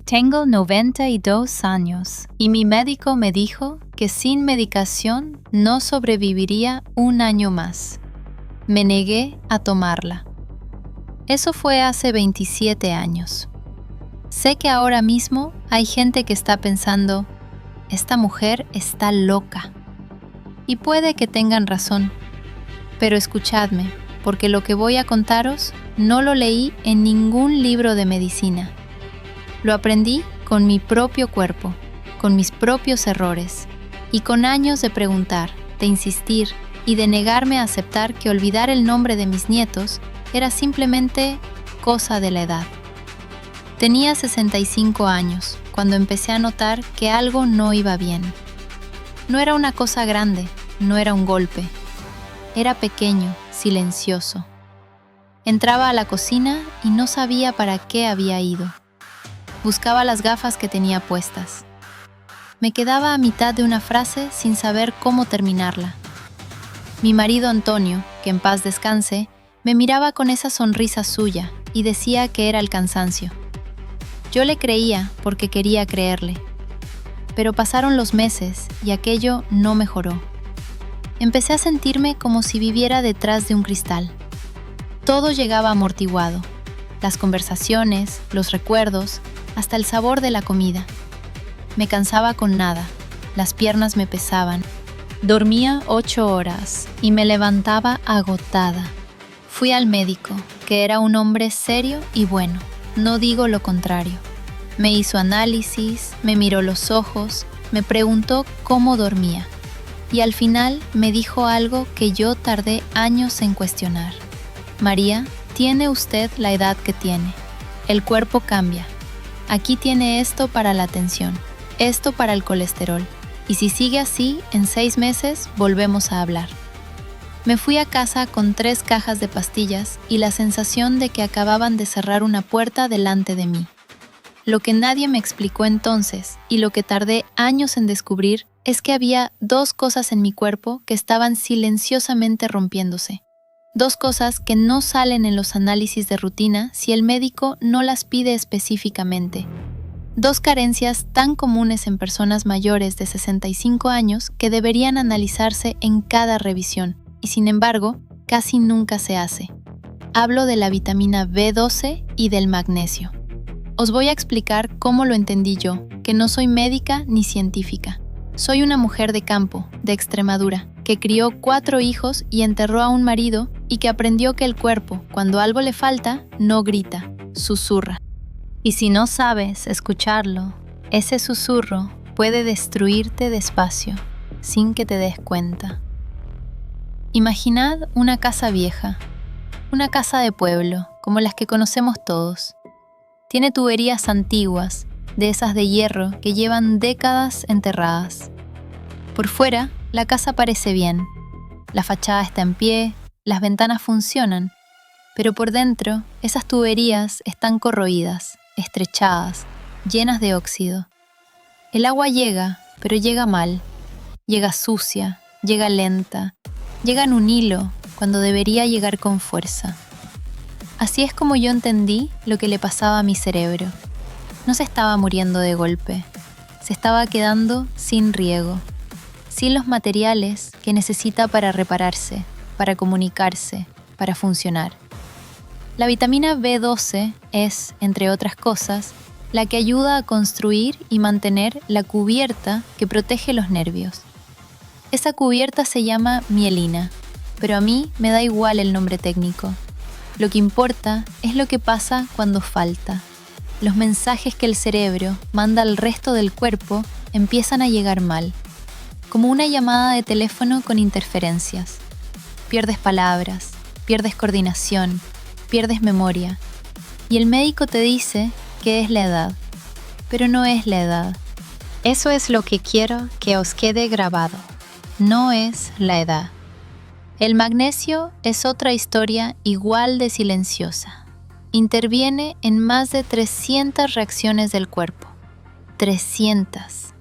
Tengo 92 años y mi médico me dijo que sin medicación no sobreviviría un año más. Me negué a tomarla. Eso fue hace 27 años. Sé que ahora mismo hay gente que está pensando, esta mujer está loca. Y puede que tengan razón. Pero escuchadme, porque lo que voy a contaros no lo leí en ningún libro de medicina. Lo aprendí con mi propio cuerpo, con mis propios errores y con años de preguntar, de insistir y de negarme a aceptar que olvidar el nombre de mis nietos era simplemente cosa de la edad. Tenía 65 años cuando empecé a notar que algo no iba bien. No era una cosa grande, no era un golpe. Era pequeño, silencioso. Entraba a la cocina y no sabía para qué había ido. Buscaba las gafas que tenía puestas. Me quedaba a mitad de una frase sin saber cómo terminarla. Mi marido Antonio, que en paz descanse, me miraba con esa sonrisa suya y decía que era el cansancio. Yo le creía porque quería creerle. Pero pasaron los meses y aquello no mejoró. Empecé a sentirme como si viviera detrás de un cristal. Todo llegaba amortiguado. Las conversaciones, los recuerdos, hasta el sabor de la comida. Me cansaba con nada, las piernas me pesaban. Dormía 8 horas y me levantaba agotada. Fui al médico, que era un hombre serio y bueno, no digo lo contrario. Me hizo análisis, me miró los ojos, me preguntó cómo dormía. Y al final me dijo algo que yo tardé años en cuestionar. María, tiene usted la edad que tiene. El cuerpo cambia. Aquí tiene esto para la tensión, esto para el colesterol. Y si sigue así, en 6 meses volvemos a hablar. Me fui a casa con 3 cajas de pastillas y la sensación de que acababan de cerrar una puerta delante de mí. Lo que nadie me explicó entonces y lo que tardé años en descubrir es que había 2 cosas en mi cuerpo que estaban silenciosamente rompiéndose. 2 cosas que no salen en los análisis de rutina si el médico no las pide específicamente. 2 carencias tan comunes en personas mayores de 65 años que deberían analizarse en cada revisión, y sin embargo, casi nunca se hace. Hablo de la vitamina B12 y del magnesio. Os voy a explicar cómo lo entendí yo, que no soy médica ni científica. Soy una mujer de campo, de Extremadura, que crió 4 hijos y enterró a un marido y que aprendió que el cuerpo, cuando algo le falta, no grita, susurra. Y si no sabes escucharlo, ese susurro puede destruirte despacio, sin que te des cuenta. Imaginad una casa vieja, una casa de pueblo, como las que conocemos todos. Tiene tuberías antiguas, de esas de hierro que llevan décadas enterradas. Por fuera, la casa parece bien. La fachada está en pie, las ventanas funcionan, pero por dentro, esas tuberías están corroídas, estrechadas, llenas de óxido. El agua llega, pero llega mal. Llega sucia, llega lenta, llega en un hilo, cuando debería llegar con fuerza. Así es como yo entendí lo que le pasaba a mi cerebro. No se estaba muriendo de golpe, se estaba quedando sin riego, sin los materiales que necesita para repararse, para comunicarse, para funcionar. La vitamina B12 es, entre otras cosas, la que ayuda a construir y mantener la cubierta que protege los nervios. Esa cubierta se llama mielina, pero a mí me da igual el nombre técnico. Lo que importa es lo que pasa cuando falta. Los mensajes que el cerebro manda al resto del cuerpo empiezan a llegar mal, como una llamada de teléfono con interferencias. Pierdes palabras, pierdes coordinación, pierdes memoria. Y el médico te dice que es la edad, pero no es la edad. Eso es lo que quiero que os quede grabado. No es la edad. El magnesio es otra historia igual de silenciosa. Interviene en más de 300 reacciones del cuerpo. 300.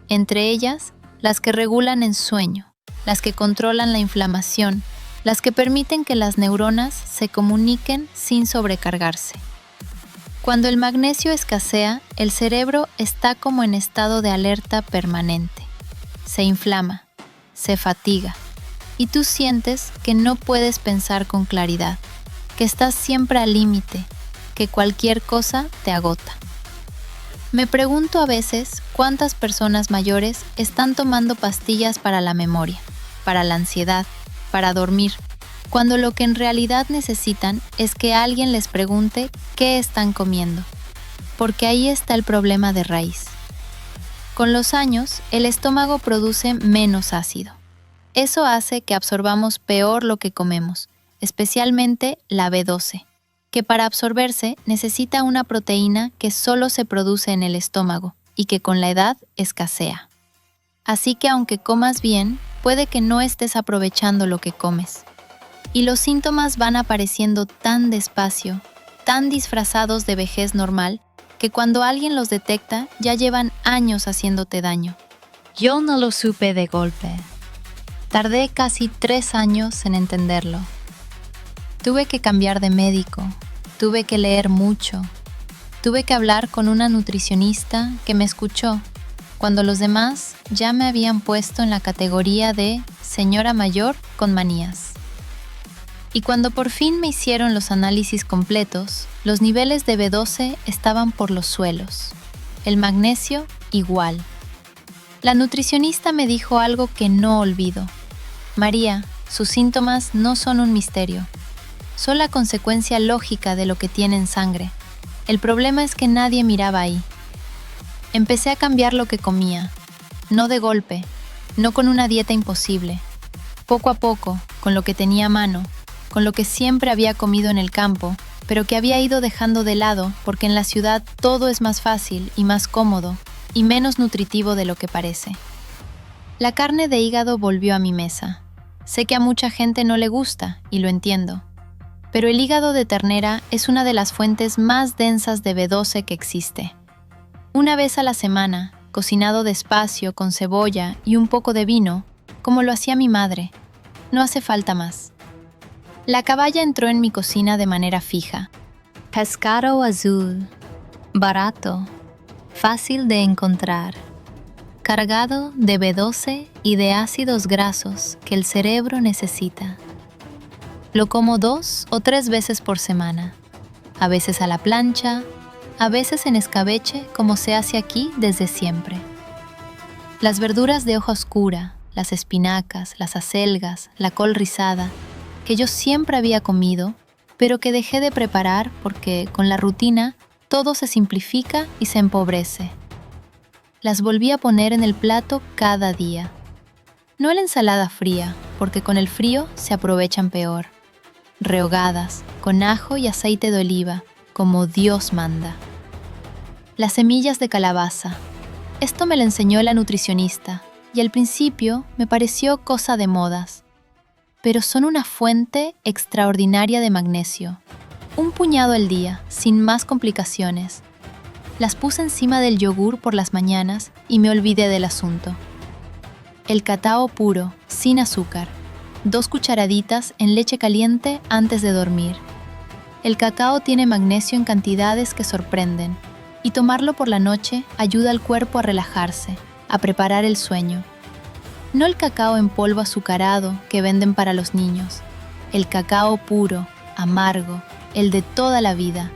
Entre ellas, las que regulan el sueño, las que controlan la inflamación, las que permiten que las neuronas se comuniquen sin sobrecargarse. Cuando el magnesio escasea, el cerebro está como en estado de alerta permanente. Se inflama, se fatiga, y tú sientes que no puedes pensar con claridad, que estás siempre al límite, que cualquier cosa te agota. Me pregunto a veces cuántas personas mayores están tomando pastillas para la memoria, para la ansiedad, para dormir, cuando lo que en realidad necesitan es que alguien les pregunte qué están comiendo, porque ahí está el problema de raíz. Con los años, el estómago produce menos ácido. Eso hace que absorbamos peor lo que comemos, especialmente la B12, que para absorberse necesita una proteína que solo se produce en el estómago y que con la edad escasea. Así que aunque comas bien, puede que no estés aprovechando lo que comes. Y los síntomas van apareciendo tan despacio, tan disfrazados de vejez normal, que cuando alguien los detecta ya llevan años haciéndote daño. Yo no lo supe de golpe. Tardé casi 3 años en entenderlo. Tuve que cambiar de médico, tuve que leer mucho, tuve que hablar con una nutricionista que me escuchó, cuando los demás ya me habían puesto en la categoría de señora mayor con manías. Y cuando por fin me hicieron los análisis completos, los niveles de B12 estaban por los suelos. El magnesio, igual. La nutricionista me dijo algo que no olvido. María, sus síntomas no son un misterio. Son la consecuencia lógica de lo que tiene en sangre. El problema es que nadie miraba ahí. Empecé a cambiar lo que comía. No de golpe, no con una dieta imposible. Poco a poco, con lo que tenía a mano, con lo que siempre había comido en el campo, pero que había ido dejando de lado porque en la ciudad todo es más fácil y más cómodo y menos nutritivo de lo que parece. La carne de hígado volvió a mi mesa. Sé que a mucha gente no le gusta, y lo entiendo. Pero el hígado de ternera es una de las fuentes más densas de B12 que existe. Una vez a la semana, cocinado despacio, con cebolla y un poco de vino, como lo hacía mi madre. No hace falta más. La caballa entró en mi cocina de manera fija. Pescado azul, barato, fácil de encontrar, cargado de B12 y de ácidos grasos que el cerebro necesita. Lo como 2 o 3 veces por semana, a veces a la plancha, a veces en escabeche como se hace aquí desde siempre. Las verduras de hoja oscura, las espinacas, las acelgas, la col rizada, que yo siempre había comido, pero que dejé de preparar porque, con la rutina, todo se simplifica y se empobrece. Las volví a poner en el plato cada día. No la ensalada fría, porque con el frío se aprovechan peor. Rehogadas, con ajo y aceite de oliva, como Dios manda. Las semillas de calabaza. Esto me lo enseñó la nutricionista, y al principio me pareció cosa de modas. Pero son una fuente extraordinaria de magnesio. Un puñado al día, sin más complicaciones. Las puse encima del yogur por las mañanas y me olvidé del asunto. El cacao puro, sin azúcar. 2 cucharaditas en leche caliente antes de dormir. El cacao tiene magnesio en cantidades que sorprenden, y tomarlo por la noche ayuda al cuerpo a relajarse, a preparar el sueño. No el cacao en polvo azucarado que venden para los niños. El cacao puro, amargo, el de toda la vida.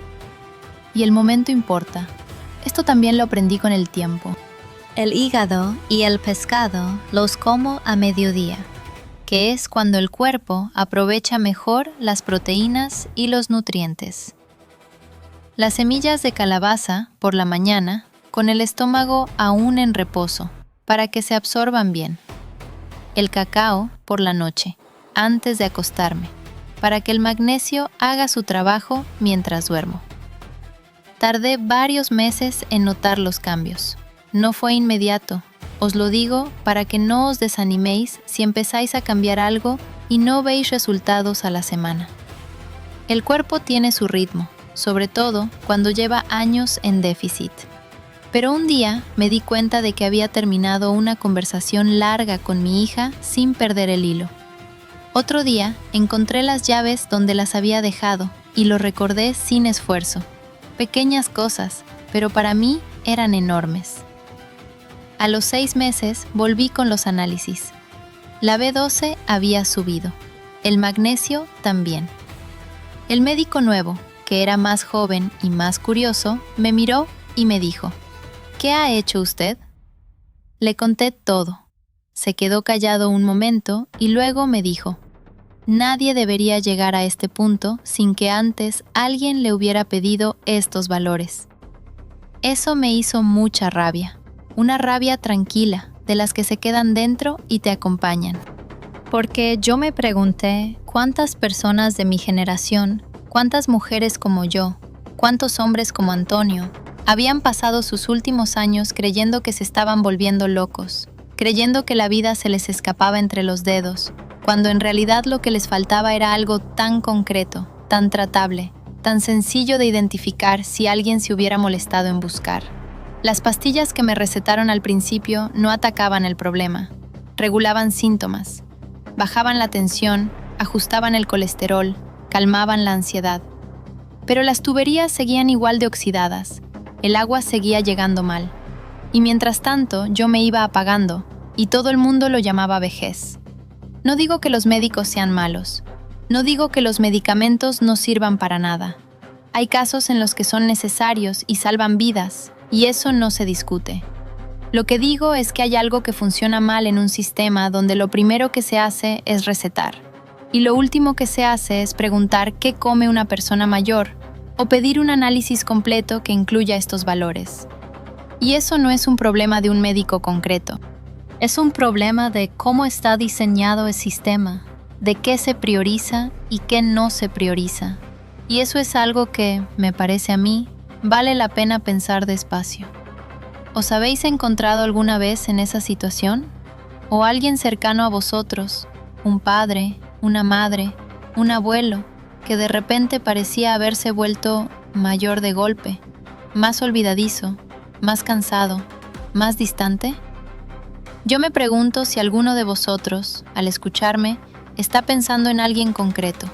Y el momento importa. Esto también lo aprendí con el tiempo. El hígado y el pescado los como a mediodía, que es cuando el cuerpo aprovecha mejor las proteínas y los nutrientes. Las semillas de calabaza por la mañana, con el estómago aún en reposo, para que se absorban bien. El cacao por la noche, antes de acostarme, para que el magnesio haga su trabajo mientras duermo. Tardé varios meses en notar los cambios. No fue inmediato. Os lo digo para que no os desaniméis si empezáis a cambiar algo y no veis resultados a la semana. El cuerpo tiene su ritmo, sobre todo cuando lleva años en déficit. Pero un día me di cuenta de que había terminado una conversación larga con mi hija sin perder el hilo. Otro día encontré las llaves donde las había dejado y lo recordé sin esfuerzo. Pequeñas cosas, pero para mí eran enormes. A los 6 meses volví con los análisis. La B12 había subido. El magnesio también. El médico nuevo, que era más joven y más curioso, me miró y me dijo: ¿Qué ha hecho usted? Le conté todo. Se quedó callado un momento y luego me dijo: Nadie debería llegar a este punto sin que antes alguien le hubiera pedido estos valores. Eso me hizo mucha rabia, una rabia tranquila, de las que se quedan dentro y te acompañan. Porque yo me pregunté cuántas personas de mi generación, cuántas mujeres como yo, cuántos hombres como Antonio, habían pasado sus últimos años creyendo que se estaban volviendo locos, creyendo que la vida se les escapaba entre los dedos, cuando en realidad lo que les faltaba era algo tan concreto, tan tratable, tan sencillo de identificar si alguien se hubiera molestado en buscar. Las pastillas que me recetaron al principio no atacaban el problema, regulaban síntomas, bajaban la tensión, ajustaban el colesterol, calmaban la ansiedad. Pero las tuberías seguían igual de oxidadas, el agua seguía llegando mal, y mientras tanto yo me iba apagando, y todo el mundo lo llamaba vejez. No digo que los médicos sean malos, no digo que los medicamentos no sirvan para nada. Hay casos en los que son necesarios y salvan vidas, y eso no se discute. Lo que digo es que hay algo que funciona mal en un sistema donde lo primero que se hace es recetar, y lo último que se hace es preguntar qué come una persona mayor, o pedir un análisis completo que incluya estos valores. Y eso no es un problema de un médico concreto. Es un problema de cómo está diseñado el sistema, de qué se prioriza y qué no se prioriza. Y eso es algo que, me parece a mí, vale la pena pensar despacio. ¿Os habéis encontrado alguna vez en esa situación? ¿O alguien cercano a vosotros, un padre, una madre, un abuelo, que de repente parecía haberse vuelto mayor de golpe, más olvidadizo, más cansado, más distante? Yo me pregunto si alguno de vosotros, al escucharme, está pensando en alguien concreto,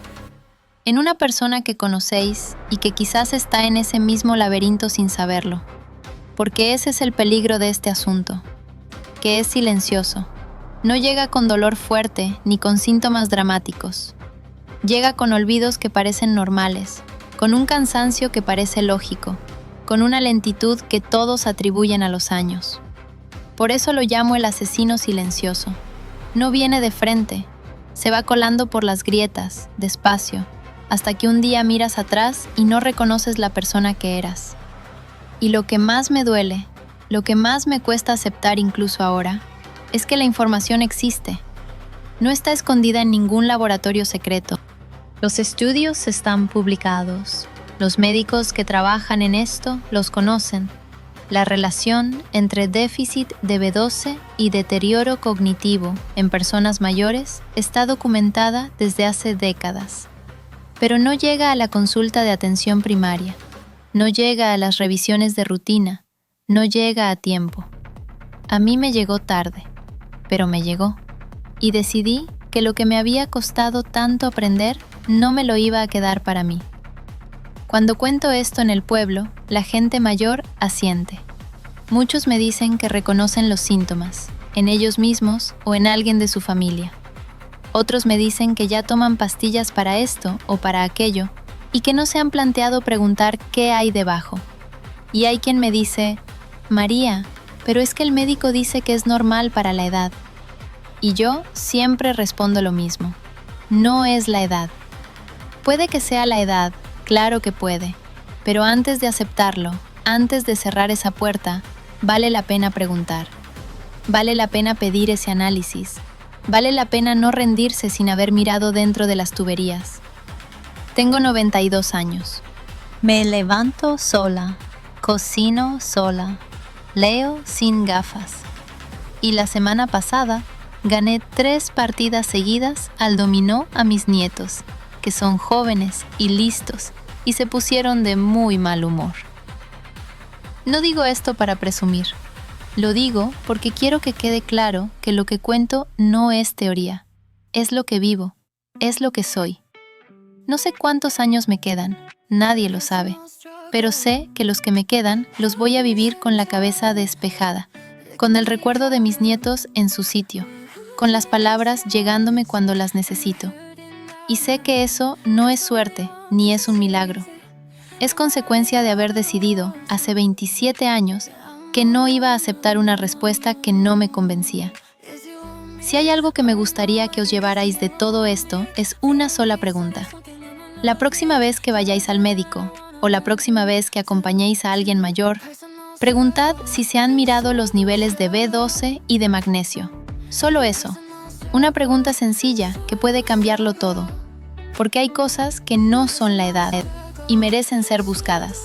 en una persona que conocéis y que quizás está en ese mismo laberinto sin saberlo, porque ese es el peligro de este asunto, que es silencioso, no llega con dolor fuerte ni con síntomas dramáticos, llega con olvidos que parecen normales, con un cansancio que parece lógico, con una lentitud que todos atribuyen a los años. Por eso lo llamo el asesino silencioso. No viene de frente, se va colando por las grietas, despacio, hasta que un día miras atrás y no reconoces la persona que eras. Y lo que más me duele, lo que más me cuesta aceptar incluso ahora, es que la información existe. No está escondida en ningún laboratorio secreto. Los estudios están publicados. Los médicos que trabajan en esto los conocen. La relación entre déficit de B12 y deterioro cognitivo en personas mayores está documentada desde hace décadas. Pero no llega a la consulta de atención primaria, no llega a las revisiones de rutina, no llega a tiempo. A mí me llegó tarde, pero me llegó. Y decidí que lo que me había costado tanto aprender no me lo iba a quedar para mí. Cuando cuento esto en el pueblo, la gente mayor asiente. Muchos me dicen que reconocen los síntomas, en ellos mismos o en alguien de su familia. Otros me dicen que ya toman pastillas para esto o para aquello y que no se han planteado preguntar qué hay debajo. Y hay quien me dice: María, pero es que el médico dice que es normal para la edad. Y yo siempre respondo lo mismo: no es la edad. Puede que sea la edad, claro que puede, pero antes de aceptarlo, antes de cerrar esa puerta, vale la pena preguntar. Vale la pena pedir ese análisis. Vale la pena no rendirse sin haber mirado dentro de las tuberías. Tengo 92 años. Me levanto sola, cocino sola, leo sin gafas. Y la semana pasada gané 3 partidas seguidas al dominó a mis nietos, que son jóvenes y listos, y se pusieron de muy mal humor. No digo esto para presumir. Lo digo porque quiero que quede claro que lo que cuento no es teoría. Es lo que vivo, es lo que soy. No sé cuántos años me quedan, nadie lo sabe. pero sé que los que me quedan los voy a vivir con la cabeza despejada, con el recuerdo de mis nietos en su sitio, con las palabras llegándome cuando las necesito. Y sé que eso no es suerte, ni es un milagro. Es consecuencia de haber decidido, hace 27 años, que no iba a aceptar una respuesta que no me convencía. Si hay algo que me gustaría que os llevarais de todo esto, es una sola pregunta. La próxima vez que vayáis al médico, o la próxima vez que acompañéis a alguien mayor, preguntad si se han mirado los niveles de B12 y de magnesio. Solo eso. Una pregunta sencilla que puede cambiarlo todo. Porque hay cosas que no son la edad y merecen ser buscadas.